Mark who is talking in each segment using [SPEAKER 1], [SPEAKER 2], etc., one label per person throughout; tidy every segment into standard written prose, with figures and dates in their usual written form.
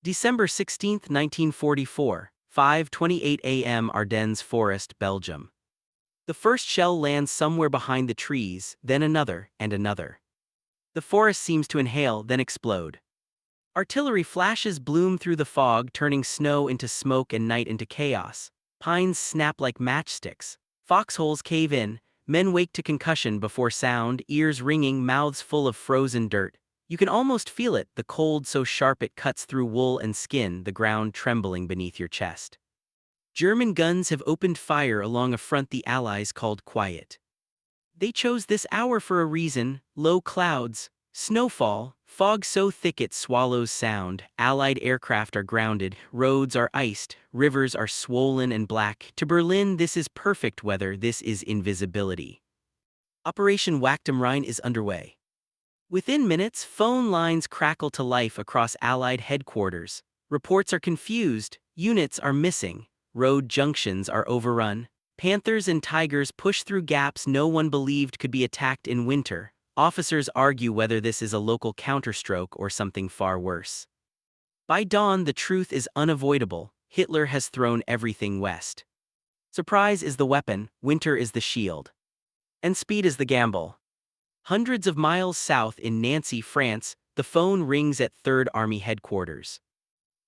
[SPEAKER 1] December 16, 1944, 5:28 a.m. Ardennes Forest, Belgium. The first shell lands somewhere behind the trees, then another, and another. The forest seems to inhale, then explode. Artillery flashes bloom through the fog, turning snow into smoke and night into chaos. Pines snap like matchsticks. Foxholes cave in. Men wake to concussion before sound, ears ringing, mouths full of frozen dirt. You can almost feel it, the cold so sharp it cuts through wool and skin, the ground trembling beneath your chest. German guns have opened fire along a front the Allies called quiet. They chose this hour for a reason: low clouds, snowfall, fog so thick it swallows sound. Allied aircraft are grounded, roads are iced, rivers are swollen and black. To Berlin, this is perfect weather, this is invisibility. Operation Whack dem Rhein is underway. Within minutes, phone lines crackle to life across Allied headquarters. Reports are confused, units are missing, road junctions are overrun. Panthers and tigers push through gaps no one believed could be attacked in winter. Officers argue whether this is a local counterstroke or something far worse. By dawn, the truth is unavoidable: Hitler has thrown everything west. Surprise is the weapon, winter is the shield. And speed is the gamble. Hundreds of miles south in Nancy, France, the phone rings at 3rd Army headquarters.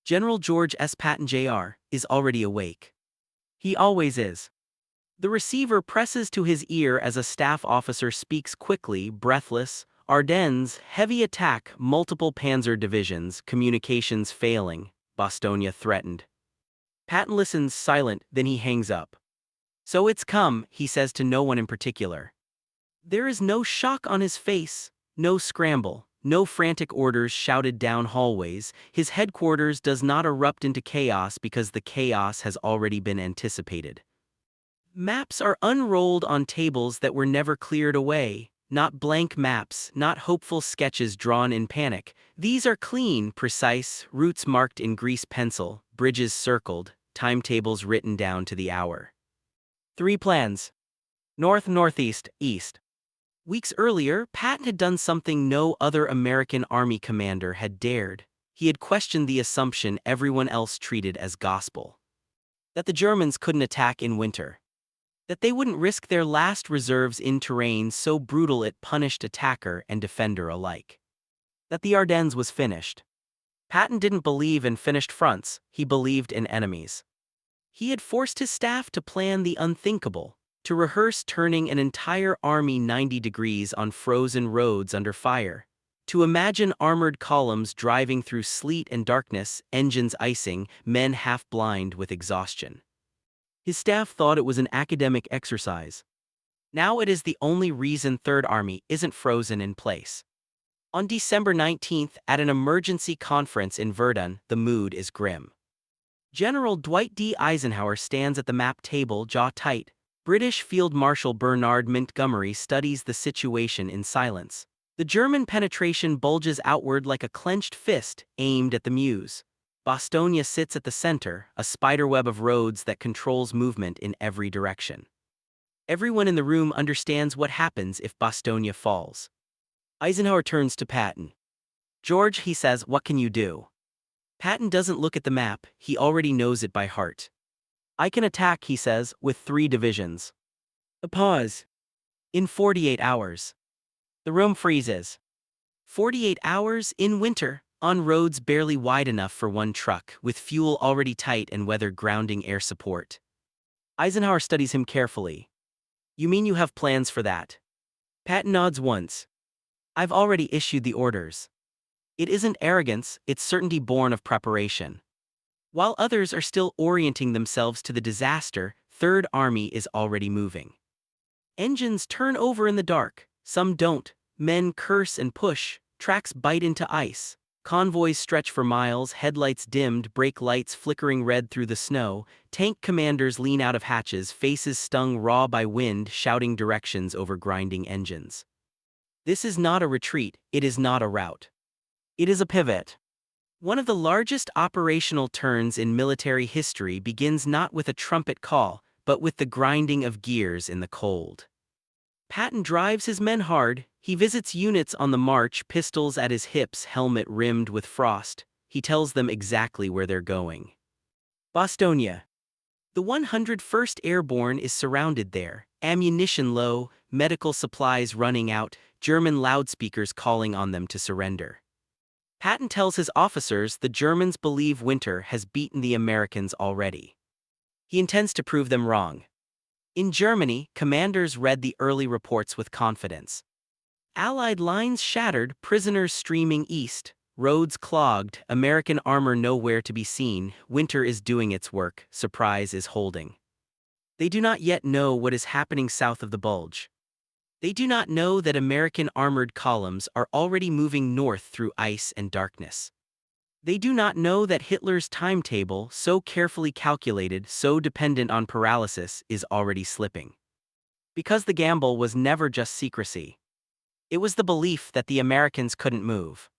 [SPEAKER 1] General George S. Patton Jr. is already awake. He always is. The receiver presses to his ear as a staff officer speaks quickly, breathless. Ardennes, heavy attack, multiple panzer divisions, communications failing, Bastogne threatened. Patton listens silent, then he hangs up. So it's come, he says to no one in particular. There is no shock on his face, no scramble, no frantic orders shouted down hallways. His headquarters does not erupt into chaos because the chaos has already been anticipated. Maps are unrolled on tables that were never cleared away, not blank maps, not hopeful sketches drawn in panic. These are clean, precise, routes marked in grease pencil, bridges circled, timetables written down to the hour. 3 plans: north, northeast, east. Weeks earlier, Patton had done something no other American Army commander had dared. He had questioned the assumption everyone else treated as gospel: that the Germans couldn't attack in winter. That they wouldn't risk their last reserves in terrain so brutal it punished attacker and defender alike. That the Ardennes was finished. Patton didn't believe in finished fronts, he believed in enemies. He had forced his staff to plan the unthinkable, to rehearse turning an entire army 90 degrees on frozen roads under fire, to imagine armored columns driving through sleet and darkness, engines icing, men half blind with exhaustion. His staff thought it was an academic exercise. Now it is the only reason 3rd Army isn't frozen in place. On December 19th, at an emergency conference in Verdun, the mood is grim. General Dwight D. Eisenhower stands at the map table, jaw tight. British Field Marshal Bernard Montgomery studies the situation in silence. The German penetration bulges outward like a clenched fist aimed at the Meuse. Bastogne sits at the center, a spiderweb of roads that controls movement in every direction. Everyone in the room understands what happens if Bastogne falls. Eisenhower turns to Patton. "George," he says, "what can you do?" Patton doesn't look at the map, he already knows it by heart. "I can attack," he says, "with 3 divisions. A pause. In 48 hours. The room freezes. 48 hours in winter, on roads barely wide enough for 1 truck, with fuel already tight and weather grounding air support. Eisenhower studies him carefully. "You mean you have plans for that?" Patton nods once. "I've already issued the orders." It isn't arrogance, it's certainty born of preparation. While others are still orienting themselves to the disaster, 3rd Army is already moving. Engines turn over in the dark, some don't, men curse and push, tracks bite into ice, convoys stretch for miles, headlights dimmed, brake lights flickering red through the snow, tank commanders lean out of hatches, faces stung raw by wind, shouting directions over grinding engines. This is not a retreat, it is not a rout. It is a pivot. One of the largest operational turns in military history begins not with a trumpet call, but with the grinding of gears in the cold. Patton drives his men hard, he visits units on the march, pistols at his hips, helmet rimmed with frost. he tells them exactly where they're going. Bostonia. The 101st Airborne is surrounded there, ammunition low, medical supplies running out, German loudspeakers calling on them to surrender. Patton tells his officers the Germans believe winter has beaten the Americans already. He intends to prove them wrong. In Germany, commanders read the early reports with confidence. Allied lines shattered, prisoners streaming east, roads clogged, American armor nowhere to be seen, winter is doing its work, surprise is holding. They do not yet know what is happening south of the Bulge. They do not know that American armored columns are already moving north through ice and darkness. They do not know that Hitler's timetable, so carefully calculated, so dependent on paralysis, is already slipping. Because the gamble was never just secrecy. It was the belief that the Americans couldn't move.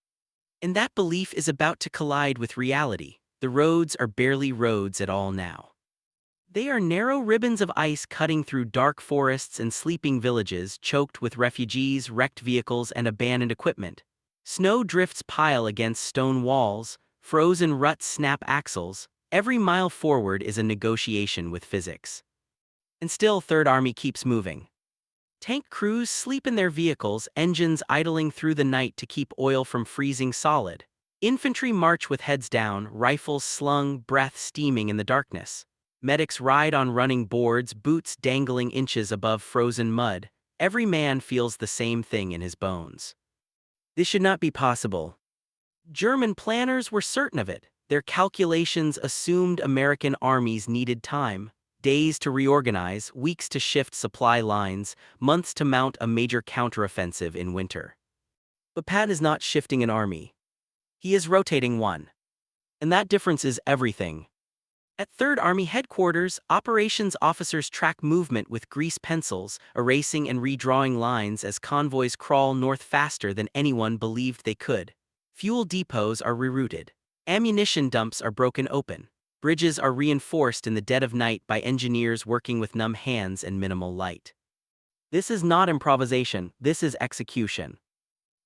[SPEAKER 1] And that belief is about to collide with reality. The roads are barely roads at all now. They are narrow ribbons of ice cutting through dark forests and sleeping villages choked with refugees, wrecked vehicles, and abandoned equipment. Snow drifts pile against stone walls, frozen ruts snap axles. Every mile forward is a negotiation with physics. And still, Third Army keeps moving. Tank crews sleep in their vehicles, engines idling through the night to keep oil from freezing solid. Infantry march with heads down, rifles slung, breath steaming in the darkness. Medics ride on running boards, boots dangling inches above frozen mud. Every man feels the same thing in his bones. This should not be possible. German planners were certain of it. Their calculations assumed American armies needed time. Days to reorganize, weeks to shift supply lines, months to mount a major counteroffensive in winter. But Patton is not shifting an army. He is rotating one. And that difference is everything. At Third Army headquarters, operations officers track movement with grease pencils, erasing and redrawing lines as convoys crawl north faster than anyone believed they could. Fuel depots are rerouted. Ammunition dumps are broken open. Bridges are reinforced in the dead of night by engineers working with numb hands and minimal light. This is not improvisation, this is execution.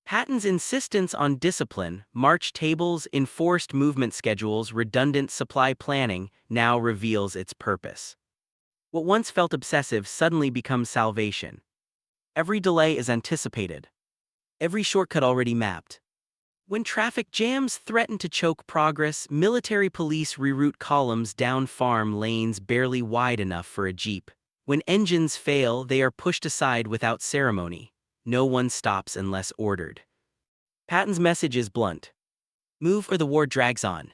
[SPEAKER 1] Patton's insistence on discipline, march tables, enforced movement schedules, redundant supply planning, now reveals its purpose. What once felt obsessive suddenly becomes salvation. Every delay is anticipated. Every shortcut already mapped. When traffic jams threaten to choke progress, military police reroute columns down farm lanes barely wide enough for a jeep. When engines fail, they are pushed aside without ceremony. No one stops unless ordered. Patton's message is blunt. Move or the war drags on.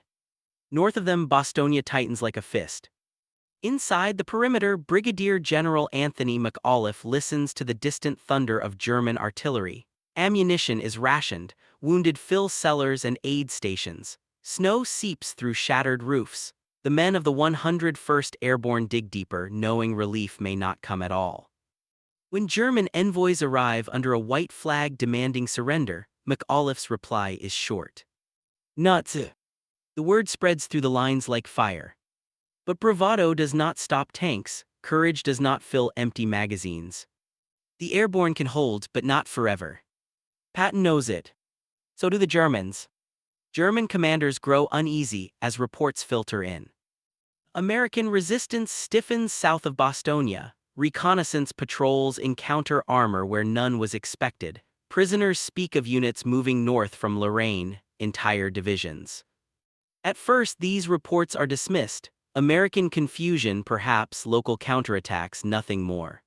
[SPEAKER 1] North of them, Bostonia tightens like a fist. Inside the perimeter, Brigadier General Anthony McAuliffe listens to the distant thunder of German artillery. Ammunition is rationed, wounded fill cellars and aid stations. Snow seeps through shattered roofs. The men of the 101st Airborne dig deeper, knowing relief may not come at all. When German envoys arrive under a white flag demanding surrender, McAuliffe's reply is short. Nuts. The word spreads through the lines like fire. But bravado does not stop tanks, courage does not fill empty magazines. The airborne can hold, but not forever. Patton knows it. So do the Germans. German commanders grow uneasy as reports filter in. American resistance stiffens south of Bostonia. Reconnaissance patrols encounter armor where none was expected. Prisoners speak of units moving north from Lorraine, entire divisions. At first, these reports are dismissed. American confusion, perhaps local counterattacks, nothing more.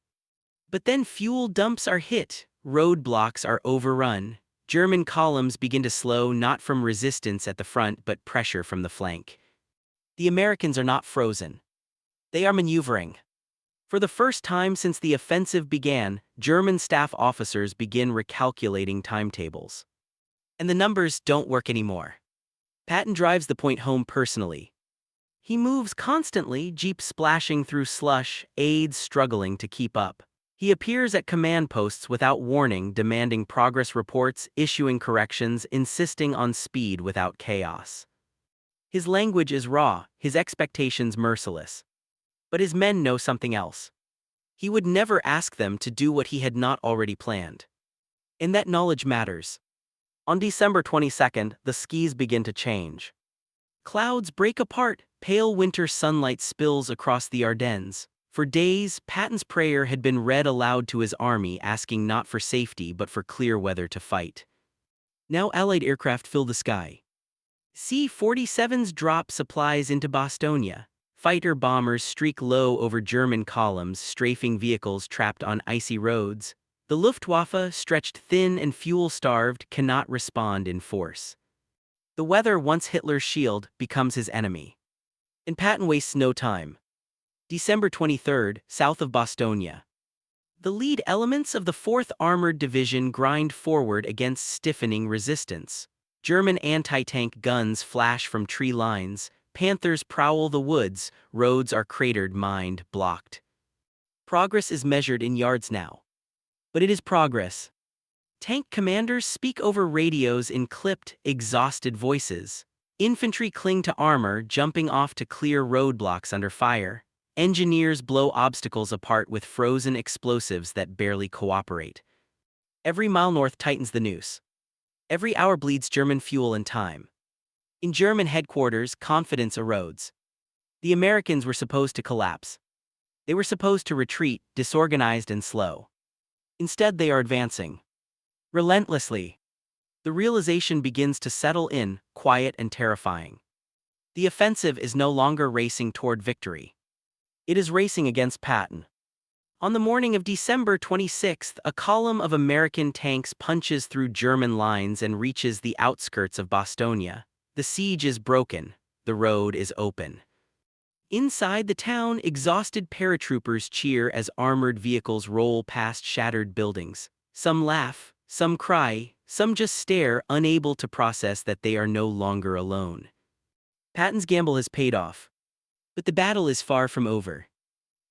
[SPEAKER 1] But then fuel dumps are hit, roadblocks are overrun. German columns begin to slow not from resistance at the front but pressure from the flank. The Americans are not frozen. They are maneuvering. For the first time since the offensive began, German staff officers begin recalculating timetables. And the numbers don't work anymore. Patton drives the point home personally. He moves constantly, jeeps splashing through slush, aides struggling to keep up. He appears at command posts without warning, demanding progress reports, issuing corrections, insisting on speed without chaos. His language is raw, his expectations merciless. But his men know something else. He would never ask them to do what he had not already planned. And that knowledge matters. On December 22nd, the skis begin to change. Clouds break apart, pale winter sunlight spills across the Ardennes. For days, Patton's prayer had been read aloud to his army, asking not for safety but for clear weather to fight. Now Allied aircraft fill the sky. C-47s drop supplies into Bastogne. Fighter bombers streak low over German columns, strafing vehicles trapped on icy roads. The Luftwaffe, stretched thin and fuel-starved, cannot respond in force. The weather, once Hitler's shield, becomes his enemy. And Patton wastes no time. December 23, south of Bastogne. The lead elements of the 4th Armored Division grind forward against stiffening resistance. German anti-tank guns flash from tree lines, panthers prowl the woods, roads are cratered, mined, blocked. Progress is measured in yards now. But it is progress. Tank commanders speak over radios in clipped, exhausted voices. Infantry cling to armor, jumping off to clear roadblocks under fire. Engineers blow obstacles apart with frozen explosives that barely cooperate. Every mile north tightens the noose. Every hour bleeds German fuel and time. In German headquarters, confidence erodes. The Americans were supposed to collapse. They were supposed to retreat, disorganized and slow. Instead, they are advancing. Relentlessly. The realization begins to settle in, quiet and terrifying. The offensive is no longer racing toward victory. It is racing against Patton. On the morning of December 26, a column of American tanks punches through German lines and reaches the outskirts of Bastogne. The siege is broken. The road is open. Inside the town, exhausted paratroopers cheer as armored vehicles roll past shattered buildings. Some laugh, some cry, some just stare, unable to process that they are no longer alone. Patton's gamble has paid off. But the battle is far from over.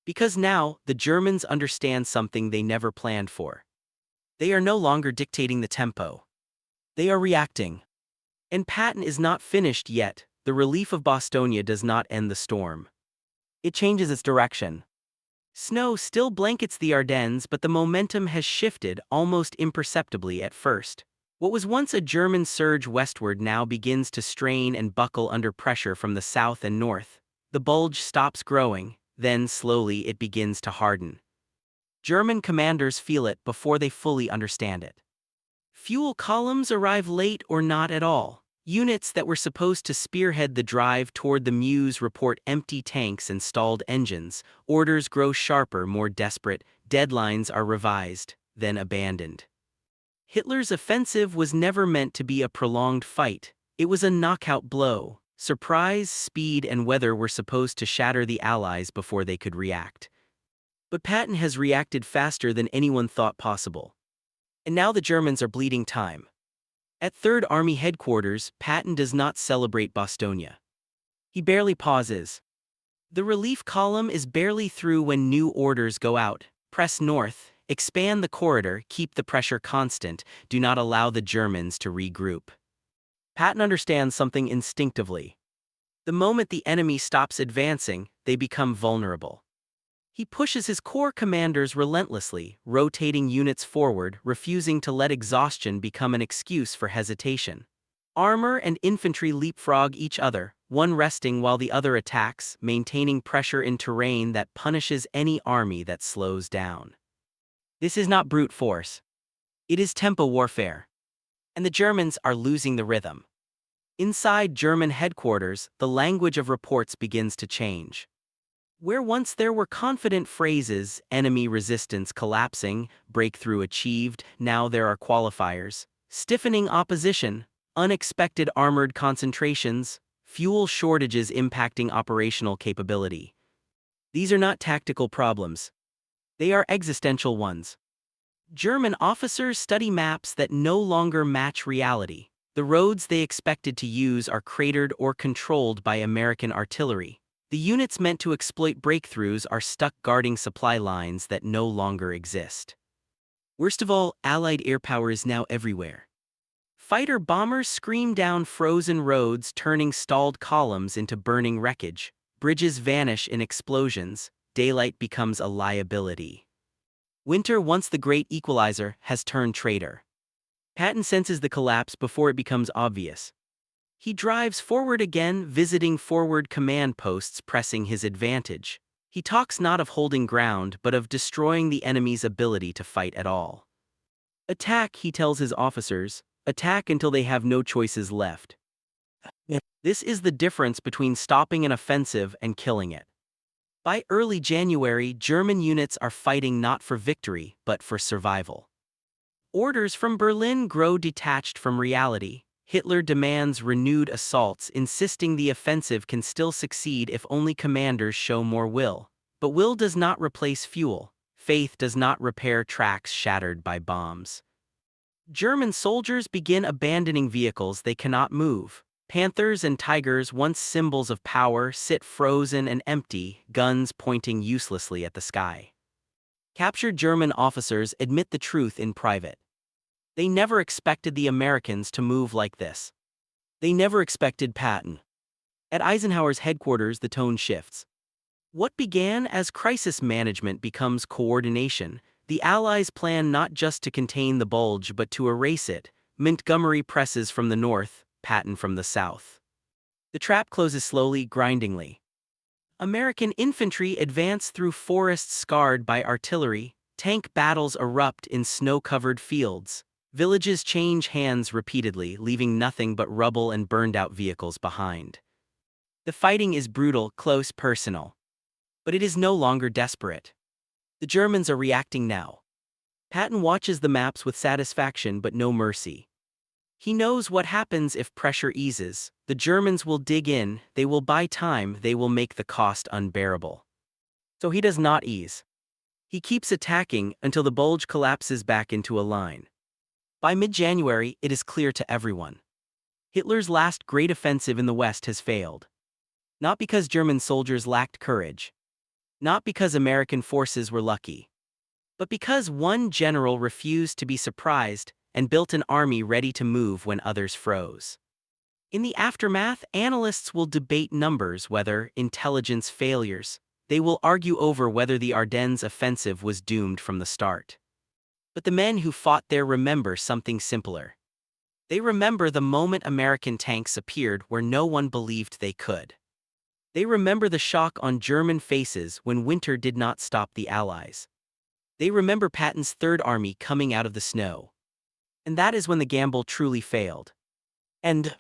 [SPEAKER 1] Because now, the Germans understand something they never planned for. They are no longer dictating the tempo. They are reacting. And Patton is not finished yet. The relief of Bastogne does not end the storm. It changes its direction. Snow still blankets the Ardennes, but the momentum has shifted, almost imperceptibly at first. What was once a German surge westward now begins to strain and buckle under pressure from the south and north. The bulge stops growing, then slowly it begins to harden. German commanders feel it before they fully understand it. Fuel columns arrive late or not at all. Units that were supposed to spearhead the drive toward the Meuse report empty tanks and stalled engines. Orders grow sharper, more desperate. Deadlines are revised, then abandoned. Hitler's offensive was never meant to be a prolonged fight. It was a knockout blow. Surprise, speed, and weather were supposed to shatter the Allies before they could react. But Patton has reacted faster than anyone thought possible. And now the Germans are bleeding time. At 3rd Army headquarters, Patton does not celebrate Bastogne. He barely pauses. The relief column is barely through when new orders go out. Press north, expand the corridor, keep the pressure constant, do not allow the Germans to regroup. Patton understands something instinctively. The moment the enemy stops advancing, they become vulnerable. He pushes his corps commanders relentlessly, rotating units forward, refusing to let exhaustion become an excuse for hesitation. Armor and infantry leapfrog each other, one resting while the other attacks, maintaining pressure in terrain that punishes any army that slows down. This is not brute force. It is tempo warfare. And the Germans are losing the rhythm. Inside German headquarters, the language of reports begins to change. Where once there were confident phrases, enemy resistance collapsing, breakthrough achieved, now there are qualifiers. Stiffening opposition, unexpected armored concentrations, fuel shortages impacting operational capability. These are not tactical problems. They are existential ones. German officers study maps that no longer match reality. The roads they expected to use are cratered or controlled by American artillery. The units meant to exploit breakthroughs are stuck guarding supply lines that no longer exist. Worst of all, Allied air power is now everywhere. Fighter bombers scream down frozen roads, turning stalled columns into burning wreckage. Bridges vanish in explosions. Daylight becomes a liability. Winter, once the great equalizer, has turned traitor. Patton senses the collapse before it becomes obvious. He drives forward again, visiting forward command posts, pressing his advantage. He talks not of holding ground, but of destroying the enemy's ability to fight at all. Attack, he tells his officers, attack until they have no choices left. This is the difference between stopping an offensive and killing it. By early January, German units are fighting not for victory, but for survival. Orders from Berlin grow detached from reality. Hitler demands renewed assaults, insisting the offensive can still succeed if only commanders show more will. But will does not replace fuel. Faith does not repair tracks shattered by bombs. German soldiers begin abandoning vehicles they cannot move. Panthers and tigers, once symbols of power, sit frozen and empty, guns pointing uselessly at the sky. Captured German officers admit the truth in private. They never expected the Americans to move like this. They never expected Patton. At Eisenhower's headquarters, the tone shifts. What began as crisis management becomes coordination. The Allies plan not just to contain the Bulge but to erase it. Montgomery presses from the north, Patton from the south. The trap closes slowly, grindingly. American infantry advance through forests scarred by artillery. Tank battles erupt in snow-covered fields. Villages change hands repeatedly, leaving nothing but rubble and burned-out vehicles behind. The fighting is brutal, close, personal. But it is no longer desperate. The Germans are reacting now. Patton watches the maps with satisfaction but no mercy. He knows what happens if pressure eases. The Germans will dig in, they will buy time, they will make the cost unbearable. So he does not ease. He keeps attacking until the Bulge collapses back into a line. By mid-January, it is clear to everyone. Hitler's last great offensive in the West has failed. Not because German soldiers lacked courage. Not because American forces were lucky. But because one general refused to be surprised and built an army ready to move when others froze. In the aftermath, analysts will debate numbers, whether intelligence failures. They will argue over whether the Ardennes offensive was doomed from the start. But the men who fought there remember something simpler. They remember the moment American tanks appeared where no one believed they could. They remember the shock on German faces when winter did not stop the Allies. They remember Patton's Third Army coming out of the snow. And that is when the gamble truly failed. And